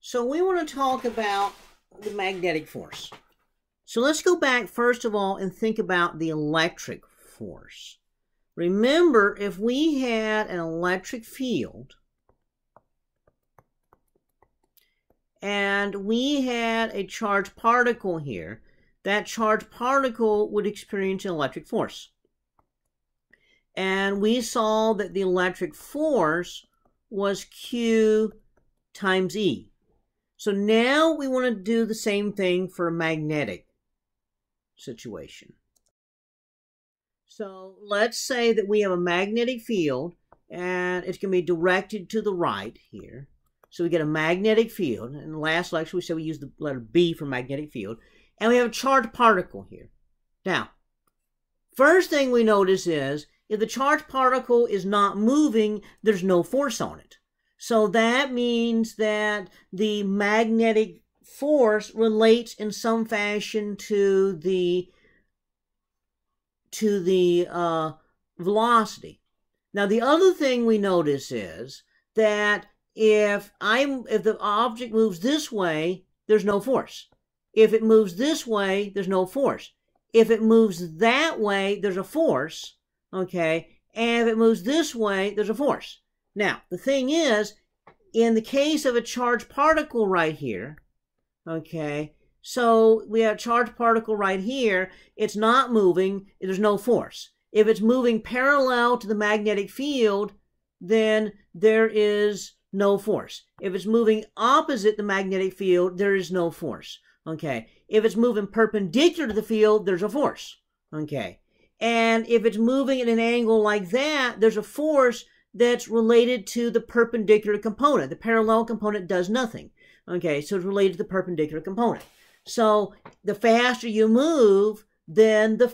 So we want to talk about the magnetic force. So let's go back first of all and think about the electric force. Remember, if we had an electric field and we had a charged particle here, that charged particle would experience an electric force. And we saw that the electric force was Q times E. So now we want to do the same thing for a magnetic situation. So let's say that we have a magnetic field and it's going to be directed to the right here. So we get a magnetic field. In the last lecture we said we used the letter B for magnetic field. And we have a charged particle here. Now, first thing we notice is if the charged particle is not moving, there's no force on it. So that means that the magnetic force relates in some fashion to the velocity. Now the other thing we notice is that if the object moves this way, there's no force. If it moves this way, there's no force. If it moves that way, there's a force, okay? And if it moves this way, there's a force. Now, the thing is, in the case of a charged particle right here, okay, so we have a charged particle right here, it's not moving, there's no force. If it's moving parallel to the magnetic field, then there is no force. If it's moving opposite the magnetic field, there is no force. Okay, if it's moving perpendicular to the field, there's a force. Okay, and if it's moving at an angle like that, there's a force that's related to the perpendicular component. The parallel component does nothing. Okay, so it's related to the perpendicular component. So the faster you move, then the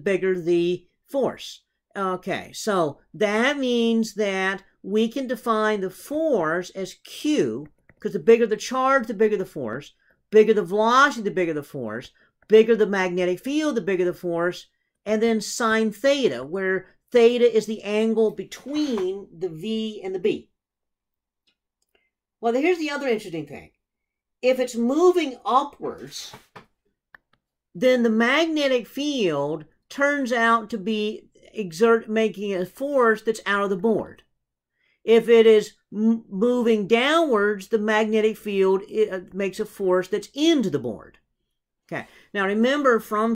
bigger the force. Okay, so that means that we can define the force as Q, because the bigger the charge, the bigger the force. Bigger the velocity, the bigger the force. Bigger the magnetic field, the bigger the force. And then sine theta, where theta is the angle between the V and the B. Well, here's the other interesting thing. If it's moving upwards, then the magnetic field turns out to be making a force that's out of the board. If it is moving downwards, the magnetic field makes a force that's into the board. Okay. Now remember, from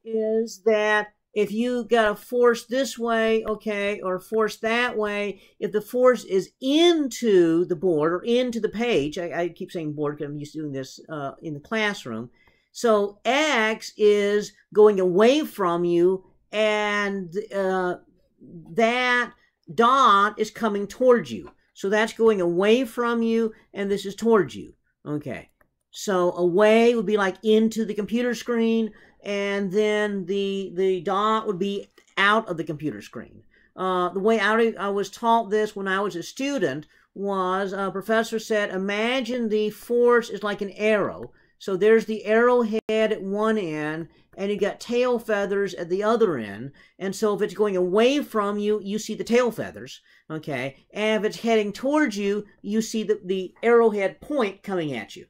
is that if you got a force this way, okay, or a force that way, if the force is into the board or into the page, I keep saying board because I'm used to doing this in the classroom. So X is going away from you, and that dot is coming towards you. So that's going away from you, and this is towards you. Okay. So away would be like into the computer screen, and then the dot would be out of the computer screen. The way I was taught this when I was a student was a professor said, imagine the force is like an arrow. So there's the arrowhead at one end, and you got tail feathers at the other end. And so if it's going away from you, you see the tail feathers, okay? And if it's heading towards you, you see the arrowhead point coming at you.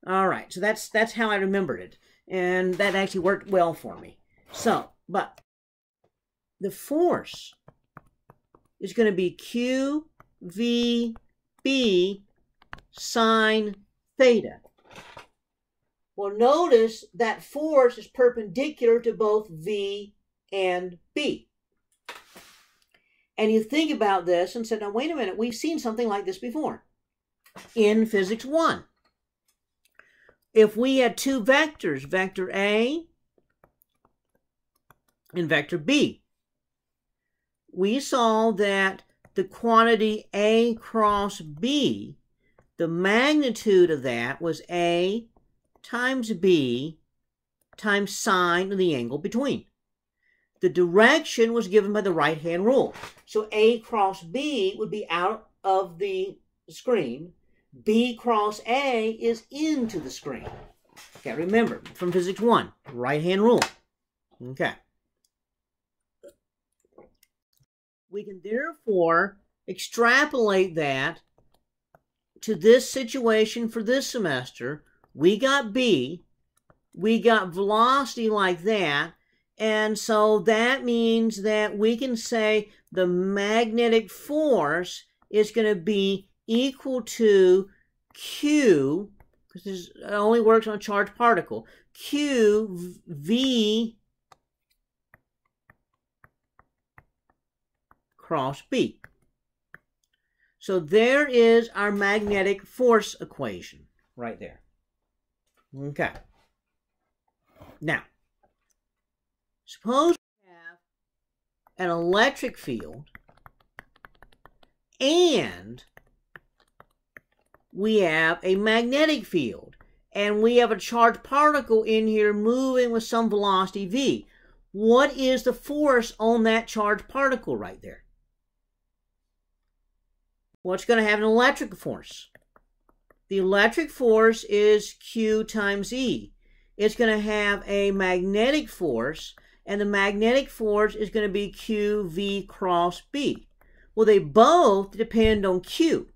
All right, so that's how I remembered it. And that actually worked well for me. So, but the force is going to be QVB sine theta. Well, notice that force is perpendicular to both V and B. And you think about this and said, now wait a minute, we've seen something like this before in Physics 1. If we had two vectors, vector A and vector B, we saw that the quantity A cross B, the magnitude of that was A times B times sine of the angle between. The direction was given by the right-hand rule. So A cross B would be out of the screen. B cross A is into the screen. Okay, remember, from Physics 1, right-hand rule. Okay. We can therefore extrapolate that to this situation for this semester, we got B, we got velocity like that, and so that means that we can say the magnetic force is going to be equal to Q, because it only works on a charged particle, Q V cross B. So there is our magnetic force equation right there. Okay. Now, suppose we have an electric field and we have a magnetic field and we have a charged particle in here moving with some velocity v. What is the force on that charged particle right there? Well, it's going to have an electric force. The electric force is Q times E. It's going to have a magnetic force, and the magnetic force is going to be QV cross B. Well, they both depend on Q.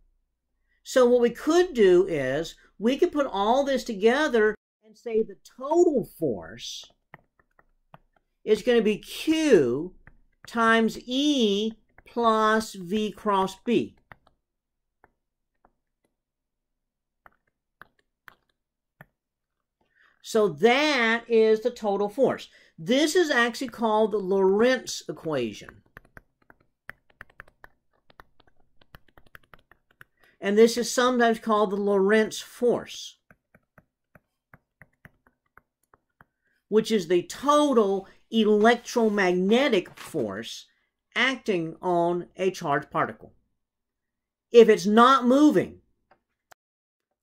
So what we could do is we could put all this together and say the total force is going to be Q times E plus V cross B. So that is the total force. This is actually called the Lorentz equation. And this is sometimes called the Lorentz force, which is the total electromagnetic force acting on a charged particle. If it's not moving,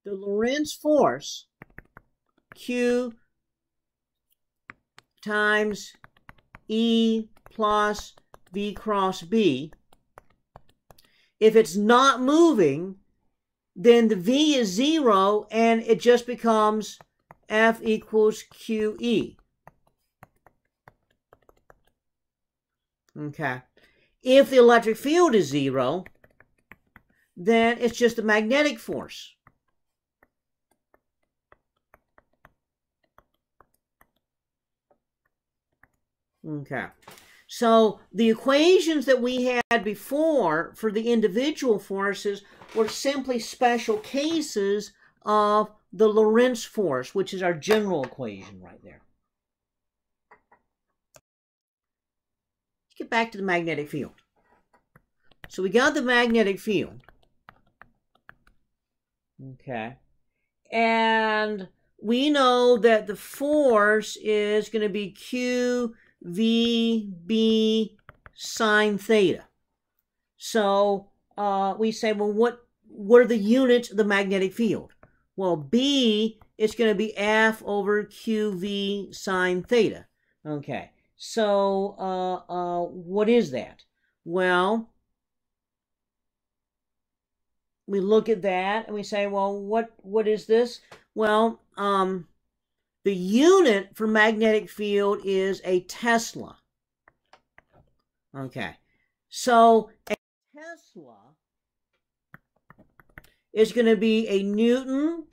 the Lorentz force, Q times E plus V cross B, if it's not moving, then the V is 0 and it just becomes F equals QE. Okay. If the electric field is 0, then it's just the magnetic force. Okay. So the equations that we had before for the individual forces were simply special cases of the Lorentz force, which is our general equation right there. Let's get back to the magnetic field. So we got the magnetic field. Okay. And we know that the force is going to be QVB sine theta. So we say, well, what are the units of the magnetic field? Well, B is going to be F over QV sine theta. Okay, so what is that? Well, we look at that and we say, well, what is this? Well, the unit for magnetic field is a Tesla. Okay, so a Tesla is going to be a Newton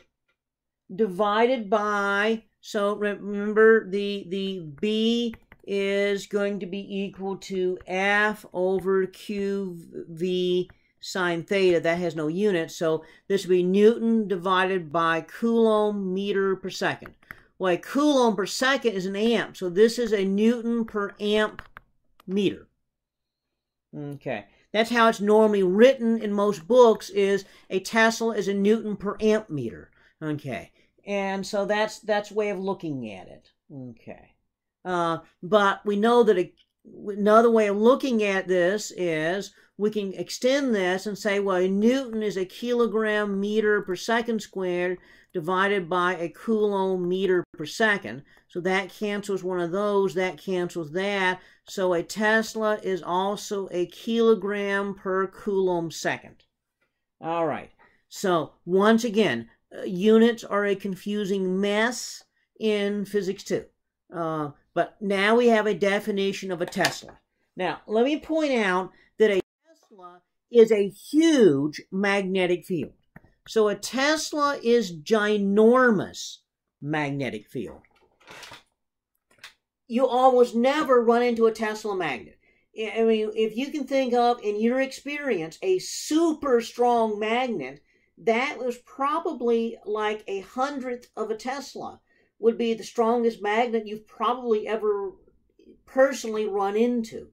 divided by, so remember the B is going to be equal to F over QV sine theta. That has no unit, so this would be Newton divided by Coulomb meter per second. Well, a Coulomb per second is an amp, so this is a Newton per amp meter. Okay, that's how it's normally written in most books, is a Tesla is a Newton per amp meter. Okay, and so that's a way of looking at it. Okay, but we know that another way of looking at this is we can extend this and say, well, a Newton is a kilogram meter per second squared divided by a Coulomb meter per second. So that cancels one of those, that cancels that. So a Tesla is also a kilogram per Coulomb second. All right. So once again, units are a confusing mess in Physics 2. But now we have a definition of a Tesla. Now, let me point out that a Tesla is a huge magnetic field. So a Tesla is ginormous magnetic field. You almost never run into a Tesla magnet. I mean, if you can think of, in your experience, a super strong magnet, that was probably like 1/100th of a Tesla would be the strongest magnet you've probably ever personally run into.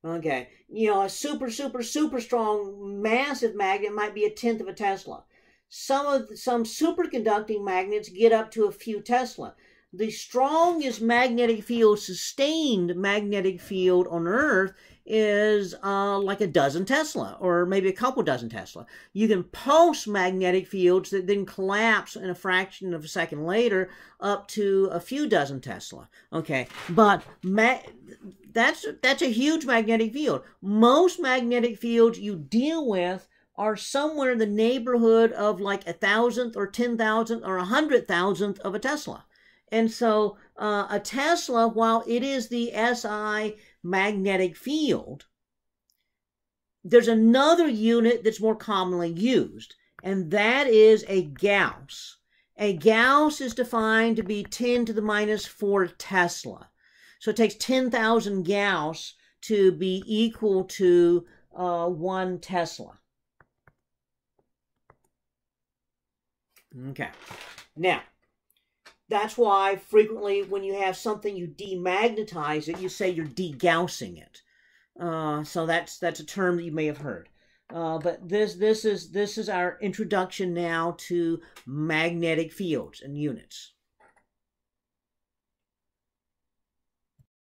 Okay, you know, a super strong, massive magnet might be 1/10 of a Tesla. Some superconducting magnets get up to a few Tesla. The strongest magnetic field, sustained magnetic field on Earth is like a dozen Tesla, or maybe a couple dozen Tesla. You can pulse magnetic fields that then collapse in a fraction of a second later up to a few dozen Tesla. Okay, but that's a huge magnetic field. Most magnetic fields you deal with are somewhere in the neighborhood of like 1,000th or 10,000th or 100,000th of a Tesla. And so a Tesla, while it is the SI magnetic field, there's another unit that's more commonly used, and that is a Gauss. A Gauss is defined to be 10 to the minus 4 Tesla. So it takes 10,000 Gauss to be equal to 1 Tesla. Okay. Now, that's why frequently when you have something, you demagnetize it, you say you're degaussing it. So that's a term that you may have heard. But this is our introduction now to magnetic fields and units.